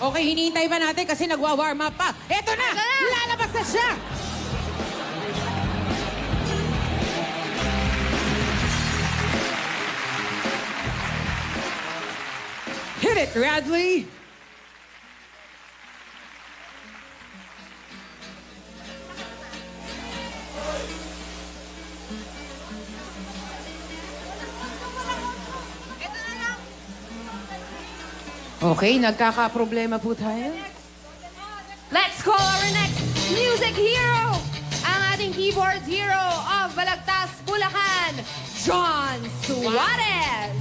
Okay, hinihintay pa natin kasi nagwa-warm up pa. Eto na! Lalabas na siya! Hit it, Radley! Okay, nagkakaproblema po tayo. Let's call our next music hero! Ang ating keyboard hero of Balagtas, Bulacan, John Suarez!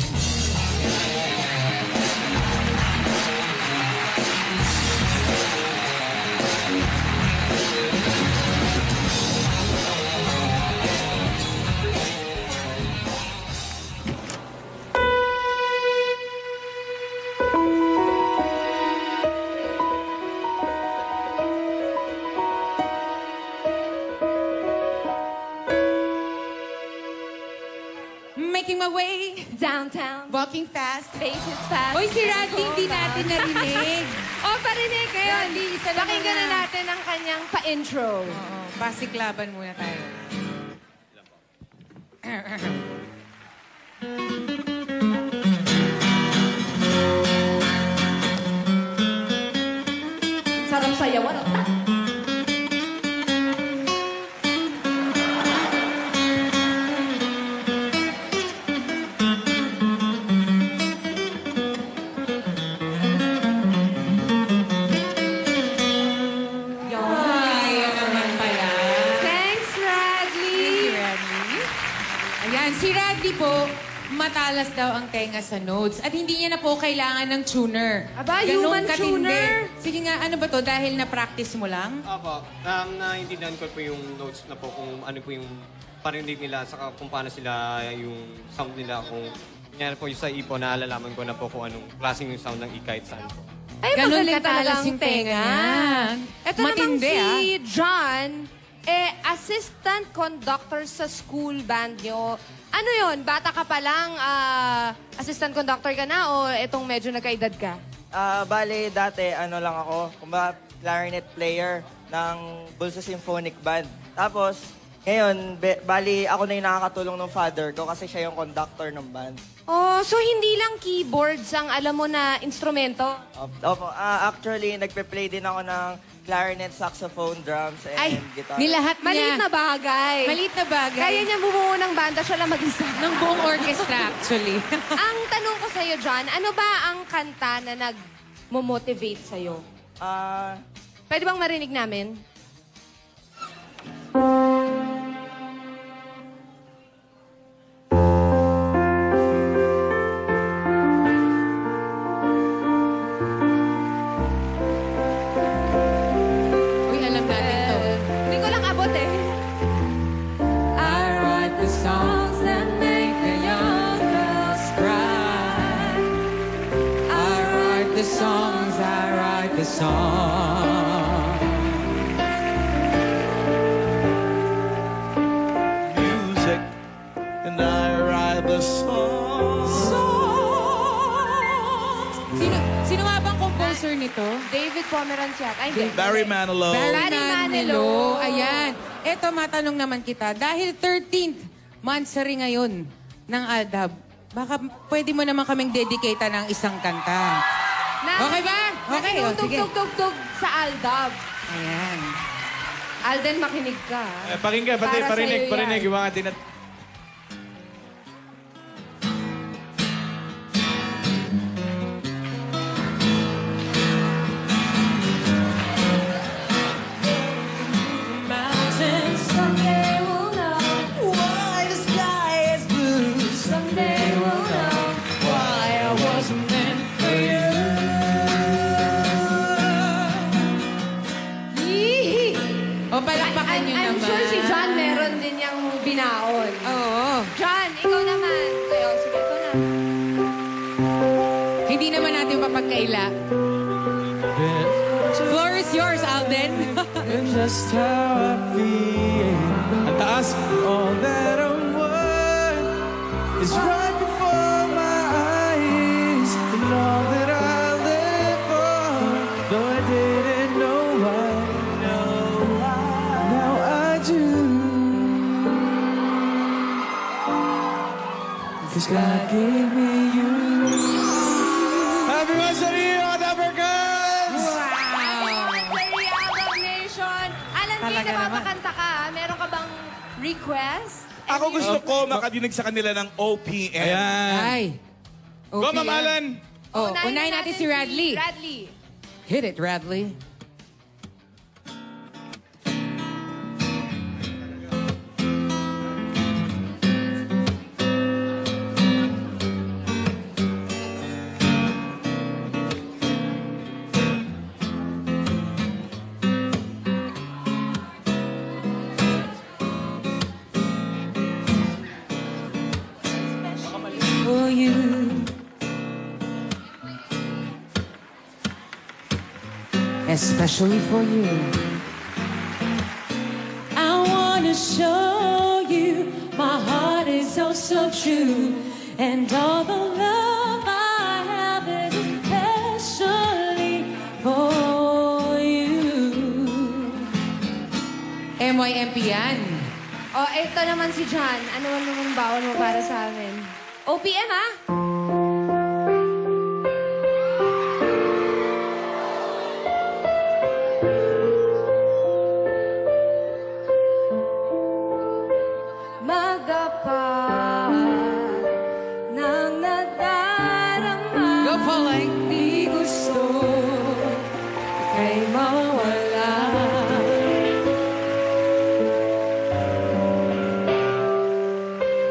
Making my way Downtown. walking fast. Faces fast. Hoy, si Radley, hindi natin narinig. Parinig kayo. Radley, isa lang Pakinggan na muna. natin ang kanyang pa-intro. Oo, pasiklaban muna tayo. Sarap sayawan. Thanks, Radley. Ayan, si Radley po, matalas daw ang tenga sa notes. At hindi niya na po kailangan ng tuner. Aba, Ganun human katindi. tuner. Sige nga, ano ba to? Dahil na-practice mo lang? Opo. Naintindihan ko po yung notes na po kung ano po yung parinig nila saka kung paano sila yung sound nila. Kung kunyari po yung sa ipo, naalalaman ko na po kung anong klaseng yung sound ng kahit saan po. Ay, Ganun magaling katalas talagang yung tenga tenga. niya. Ito namang Matindi, si John, assistant conductor sa school band nyo. Ano yon? Bata ka pa lang, assistant conductor ka na o itong medyo nagkaedad ka? Bale, dati, ano lang ako, kumbaga clarinet player ng Bulsa Symphonic Band. Tapos, ngayon, bali, ako na yung nakakatulong ng father ko kasi siya yung conductor ng band. Oh, so hindi lang keyboards ang alam mo na instrumento? Opo, actually, nagpe-play din ako ng clarinet, saxophone, drums, and Ay, guitar. nilahat niya. Maliit na bagay. Maliit na bagay. Kaya niya bumuo ng banda, siya lang mag-isa. Ng buong orchestra, actually. Ang tanong ko sa'yo, John, ano ba ang kanta na nag-motivate sa'yo? Pwede bang marinig namin? Uy, alam natin to. Hindi ko lang abot eh. I write the songs that make the young girls cry. I write the songs, I write the songs. Music, and I write the songs. Sino nga bang composer nito? David Pomeranz yata. Ay, hindi. Barry Manilow. Barry Manilow. Ayan. Eto, matanong naman kita. Dahil 13th monthsary ngayon ng Aldab, baka pwede mo naman kaming dedicate ng isang kanta. Okay ba? Okay, o, sige. Tug sa Aldab. Ayan. Alden, makinig ka. Pakinggan, Para parinig, sa'yo parinig. yan. Yung mga tinat... Mountains Someday we'll know. why the sky is blue. Someday we'll know. Why I wasn't meant for you. Yee! O, palakpakan nyo I'm naman. sure si John meron din yung binaon. Oo. John, ikaw naman. Ayaw, sige, ito na. Hindi naman natin papagkaila. Floor is yours, Alden. And just how I feel. Ang taas. All that I want is right before my eyes. And all that I live for 'Cause God gave me you. Happy Monstery, mga Dapper Cats! Monstery Album Nation! Alan Kay, Talaga napapakanta ka. Meron ka bang request? Ako gusto ko makadinig sa kanila ng OPM. Ayan. Ay. Go, Ma'am Alan! Oh, unahin natin si Radley. Radley. Hit it, Radley. For you. Especially for you. I wanna show you my heart is oh so true, and all the love I have is especially for you. MYMP yan. Oh, ito naman si John. Ano naman bawal mo para sa amin? OPM, ah? Magdapat ng nadarama. Go, Pauline. Di gusto kay mawala.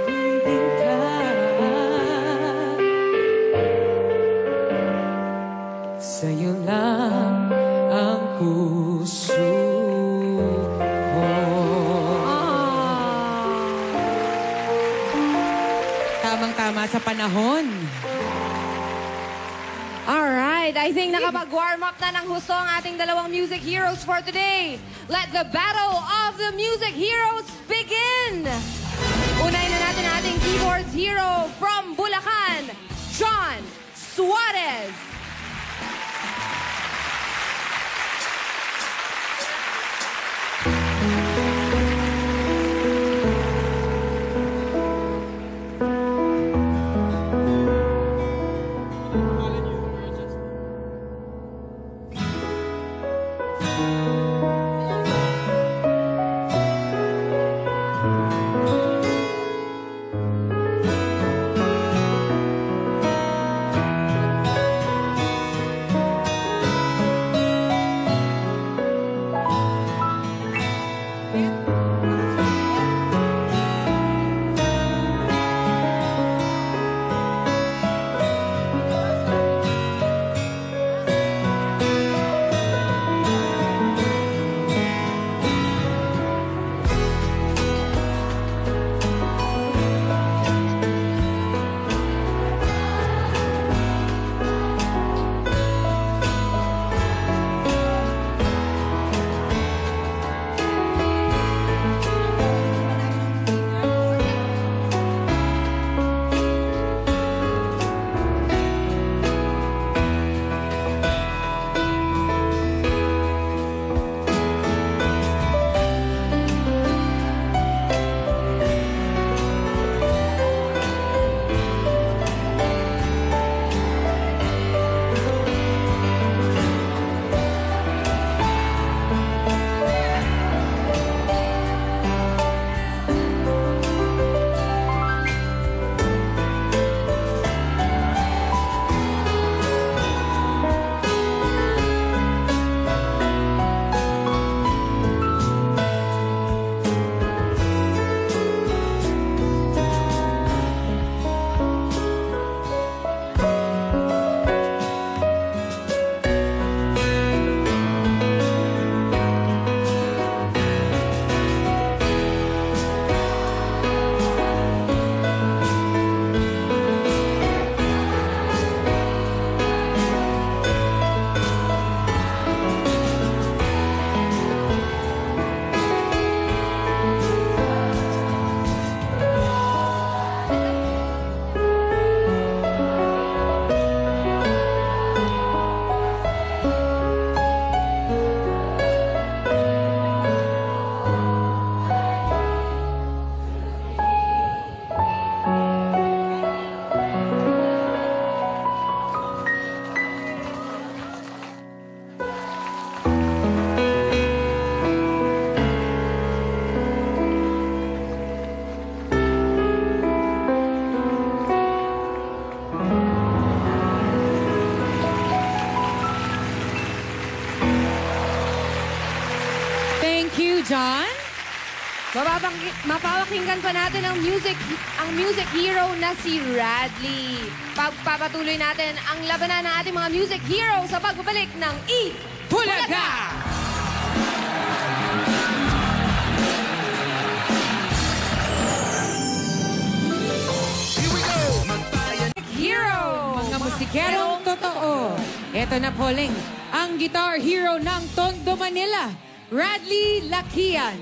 Ibig ka. Sa'yo lang ang puso ko. Tamang-tama sa panahon. Alright, I think nakapag-warm up na ng husto ang ating dalawang music heroes for today. Let the battle of the music heroes begin! Unahin na natin ang ating keyboards hero from Bulacan, John Suarez. John? Mapapakinggan pa natin ang music hero na si Radley. Pagpapatuloy natin ang labanan ng ating mga music hero sa pagbabalik ng Bulaga! Hero! Mga musikerong totoo. Ito na poling ang guitar hero ng Tondo, Manila, Radley Lakian.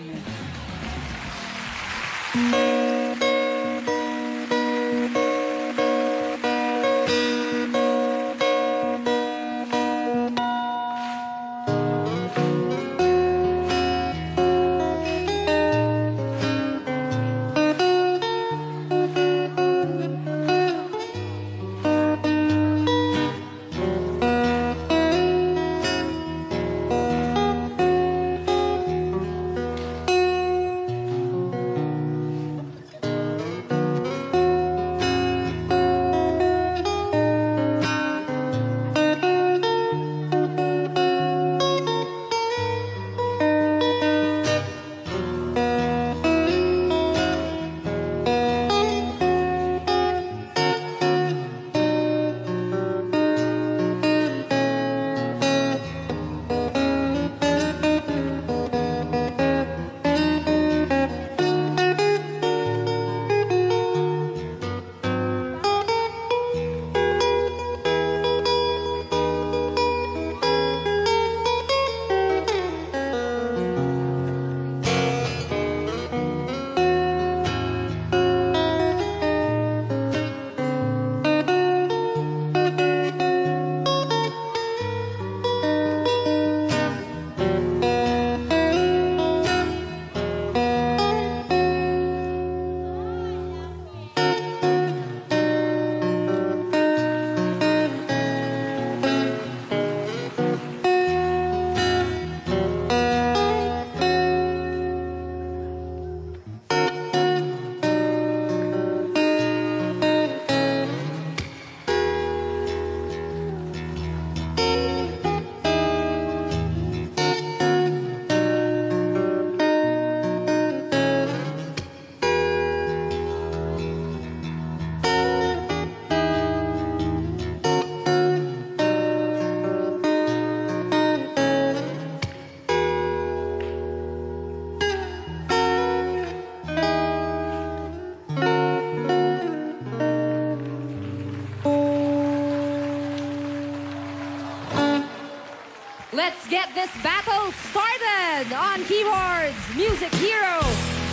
Let's get this battle started! On keyboards, music hero,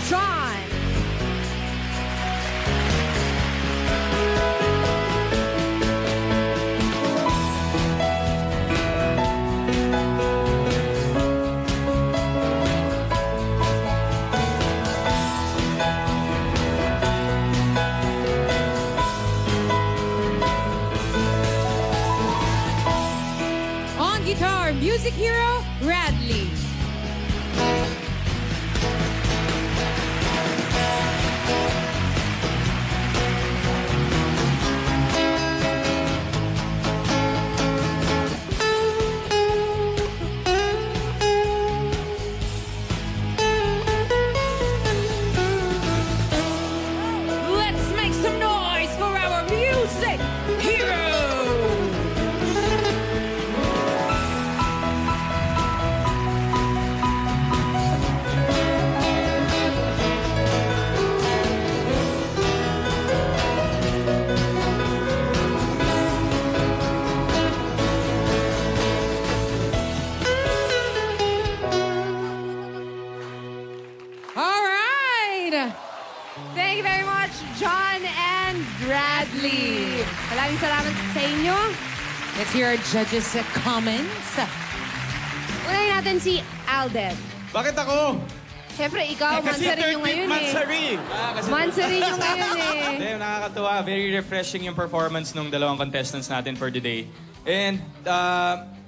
John. On guitar, music hero, Radley. Let's make some noise for our music hero! All right! Thank you very much, John and Bradley. Maraming salamat sa inyo. Let's hear our judges' comments. Unahin natin si Alden. Bakit ako? Siyempre, ikaw, Mansari nyo ngayon eh. Mansari. Mansari nyo ngayon eh. Hindi, nakakatuwa. Very refreshing yung performance ng dalawang contestants natin for today. And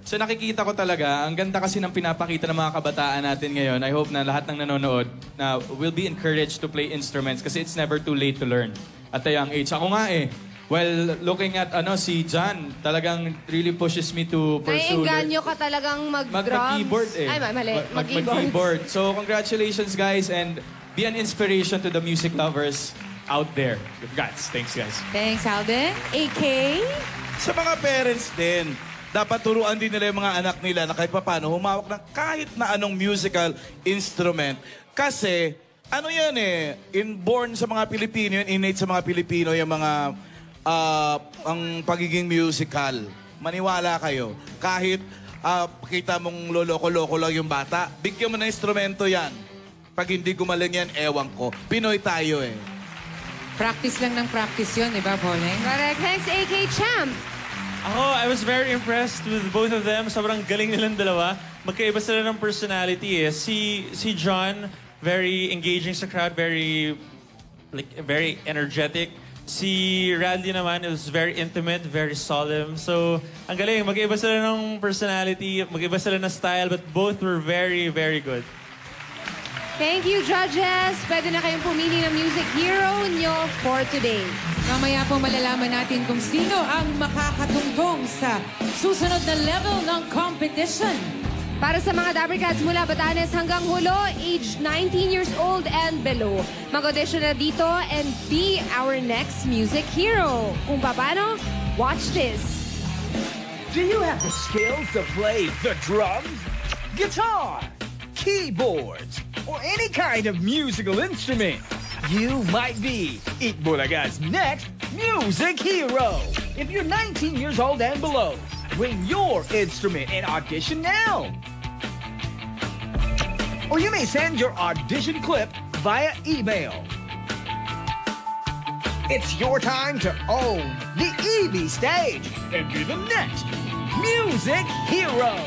sa nakikita ko talaga, ang ganda kasi ng pinapakita ng mga kabataan natin ngayon. I hope na lahat ng nanonood na will be encouraged to play instruments kasi it's never too late to learn at a young age. Ako nga eh, Well, looking at si John, talagang really pushes me to pursue. Naiengganyo ka talagang mag-drums. Mag-keyboard eh. Ay, mali. Mag-keyboard. So, congratulations guys and be an inspiration to the music lovers out there. Congrats. Thanks guys. Thanks, Alden. AK? Sa mga parents din, dapat turuan din nila yung mga anak nila na kahit paano humawak ng kahit na anong musical instrument. Kasi, ano yan inborn sa mga Pilipino, innate sa mga Pilipino yung mga ang pagiging musical. Maniwala kayo. Kahit kita mong loloko-loko lang yung bata, bigyan mo ng instrumento yan. Pag hindi gumaling yan, ewan ko. Pinoy tayo Practice lang ng practice yun, di ba, Pauling? Correct. Thanks, AK Champ. I was very impressed with both of them. Sobrang galing nilang dalawa. Magkaiba sila ng personality Si John, very engaging sa crowd, very energetic. Si Radley naman, it was very intimate, very solemn. So, ang galing. Magkaiba sila ng personality, magkaiba sila ng style, but both were very, very good. Thank you, judges. Pwede na kayong pumili ng music hero nyo for today. Mamaya po malalaman natin kung sino ang makakatungtong sa susunod na level ng competition. Para sa mga Dapper Cats mula Batanes hanggang Hulo, age 19 years old and below. Mag-audition na dito and be our next music hero. Kung paano, watch this. Do you have the skills to play the drums, guitar, keyboards, or any kind of musical instrument? You might be Itbulaga's next music hero. If you're 19 years old and below, bring your instrument and audition now. Or you may send your audition clip via email. It's your time to own the EB stage and be the next music hero.